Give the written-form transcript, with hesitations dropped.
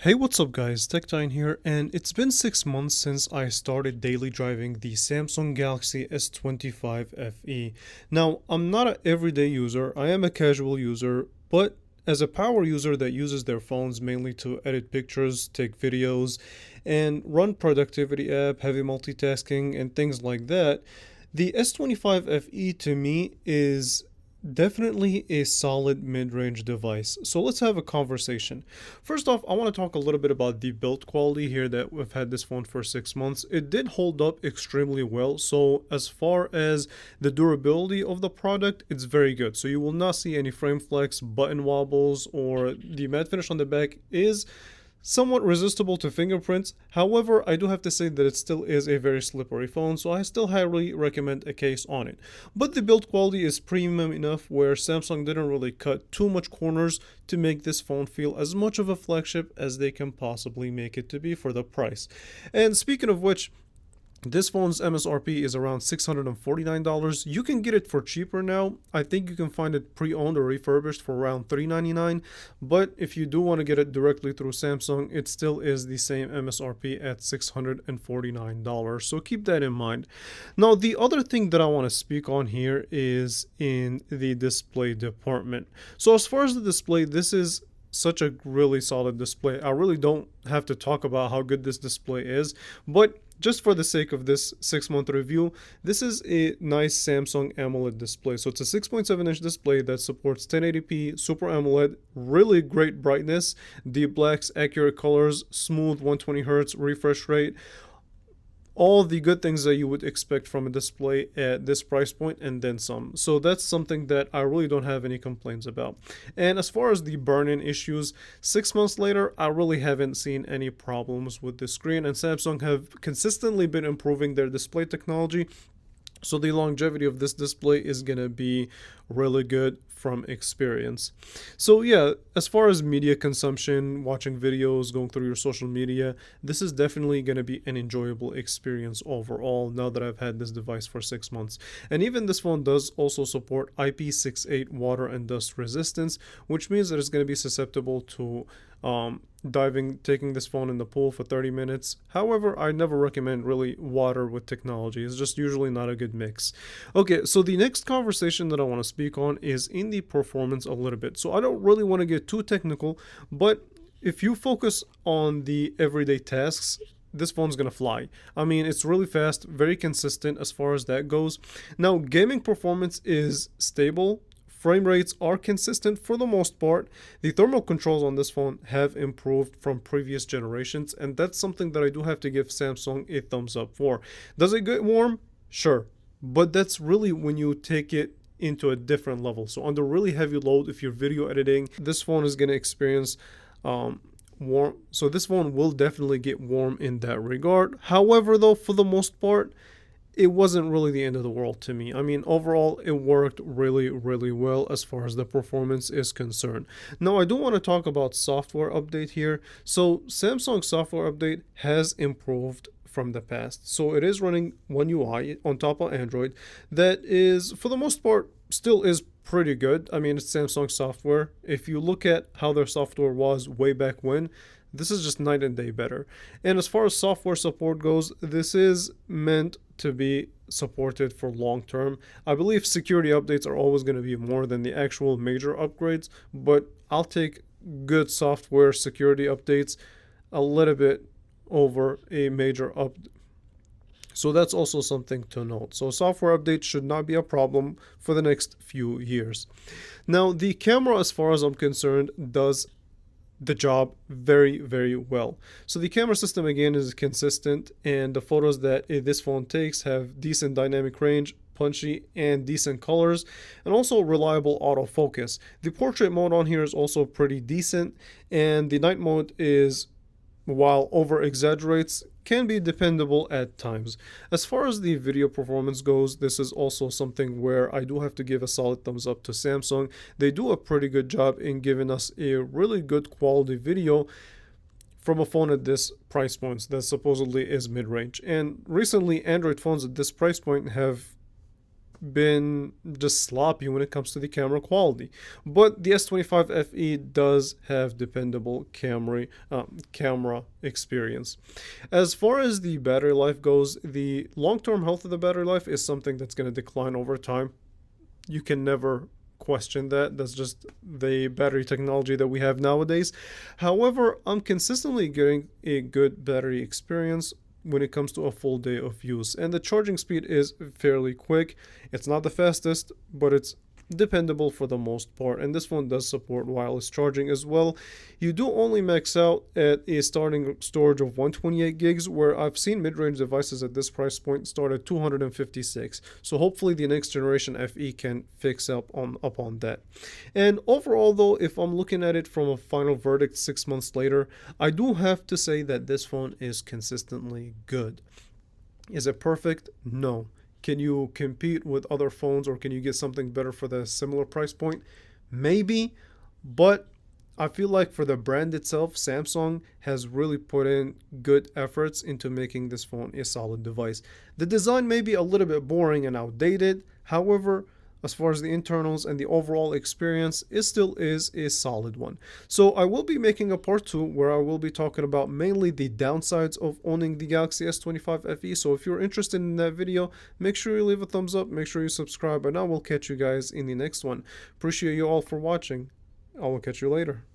Hey, what's up guys, TechTine here, and it's been 6 months since I started daily driving the Samsung Galaxy S25 FE. Now, I'm not an everyday user, I am a casual user, but as a power user that uses their phones mainly to edit pictures, take videos, and run productivity app, heavy multitasking, and things like that, the S25 FE to me is definitely a solid mid-range device. So let's have a conversation. First off, I want to talk a little bit about the build quality here that we've had this phone for 6 months. It did hold up extremely well. So as far as the durability of the product, it's very good. So you will not see any frame flex, button wobbles, or the matte finish on the back is somewhat resistible to fingerprints. However, I do have to say that it still is a very slippery phone, so I still highly recommend a case on it. But the build quality is premium enough where Samsung didn't really cut too much corners to make this phone feel as much of a flagship as they can possibly make it to be for the price. And speaking of which, this phone's MSRP is around $649. You can get it for cheaper now. I think you can find it pre-owned or refurbished for around $399. But if you do want to get it directly through Samsung, it still is the same MSRP at $649. So keep that in mind. Now, the other thing that I want to speak on here is in the display department. So as far as the display, this is such a really solid display. I really don't have to talk about how good this display is, but just for the sake of this 6-month review, this is a nice Samsung AMOLED display. So it's a 6.7-inch display that supports 1080p Super AMOLED, really great brightness, deep blacks, accurate colors, smooth 120Hz refresh rate, all the good things that you would expect from a display at this price point and then some. So that's something that I really don't have any complaints about. And as far as the burn-in issues, 6 months later, I really haven't seen any problems with the screen, and Samsung have consistently been improving their display technology. So the longevity of this display is going to be really good from experience. So yeah, as far as media consumption, watching videos, going through your social media, this is definitely going to be an enjoyable experience overall now that I've had this device for 6 months. And even this phone does also support IP68 water and dust resistance, which means that it's going to be susceptible to taking this phone in the pool for 30 minutes. However, I never recommend really water with technology. It's just usually not a good mix. Okay, so the next conversation that I want to speak on is in the performance a little bit. So I don't really want to get too technical, but if you focus on the everyday tasks, this phone's gonna fly. I mean, it's really fast, very consistent as far as that goes. Now, gaming performance is stable. Frame rates are consistent for the most part. The thermal controls on this phone have improved from previous generations, and that's something that I do have to give Samsung a thumbs up for. Does it get warm? Sure. But that's really when you take it into a different level. So under really heavy load, if you're video editing, this phone is going to experience warm. So this phone will definitely get warm in that regard. However, though, for the most part, it wasn't really the end of the world to me. I mean, overall, it worked really, really well as far as the performance is concerned. Now, I do want to talk about software update here. So Samsung software update has improved from the past. So it is running One UI on top of Android that is, for the most part, still is pretty good. I mean, it's Samsung software. If you look at how their software was way back when, this is just night and day better. And as far as software support goes, this is meant to be supported for long term. I believe security updates are always going to be more than the actual major upgrades, but I'll take good software security updates a little bit over a major update. So that's also something to note. So software updates should not be a problem for the next few years. Now, the camera, as far as I'm concerned, does the job very, very well. So the camera system again is consistent, and the photos that this phone takes have decent dynamic range, punchy and decent colors, and also reliable autofocus. The portrait mode on here is also pretty decent, and the night mode is, while over exaggerates, can be dependable at times. As far as the video performance goes, this is also something where I do have to give a solid thumbs up to Samsung. They do a pretty good job in giving us a really good quality video from a phone at this price point that supposedly is mid-range. And recently, Android phones at this price point have been just sloppy when it comes to the camera quality. But the S25 FE does have dependable camera experience. As far as the battery life goes, the long-term health of the battery life is something that's going to decline over time. You can never question that. That's just the battery technology that we have nowadays. However, I'm consistently getting a good battery experience when it comes to a full day of use, and the charging speed is fairly quick. It's not the fastest, but it's dependable for the most part, and this one does support wireless charging as well. You do only max out at a starting storage of 128 gigs, where I've seen mid-range devices at this price point start at 256. So hopefully the next generation FE can fix up on that. And overall though, if I'm looking at it from a final verdict 6 months later, I do have to say that this phone is consistently good. Is it perfect? No. Can you compete with other phones, or can you get something better for the similar price point? Maybe, but I feel like for the brand itself, Samsung has really put in good efforts into making this phone a solid device. The design may be a little bit boring and outdated. However, as far as the internals and the overall experience, it still is a solid one. So I will be making a part 2 where I will be talking about mainly the downsides of owning the Galaxy S25 FE. So if you're interested in that video, make sure you leave a thumbs up, make sure you subscribe, and I will catch you guys in the next one. Appreciate you all for watching. I will catch you later.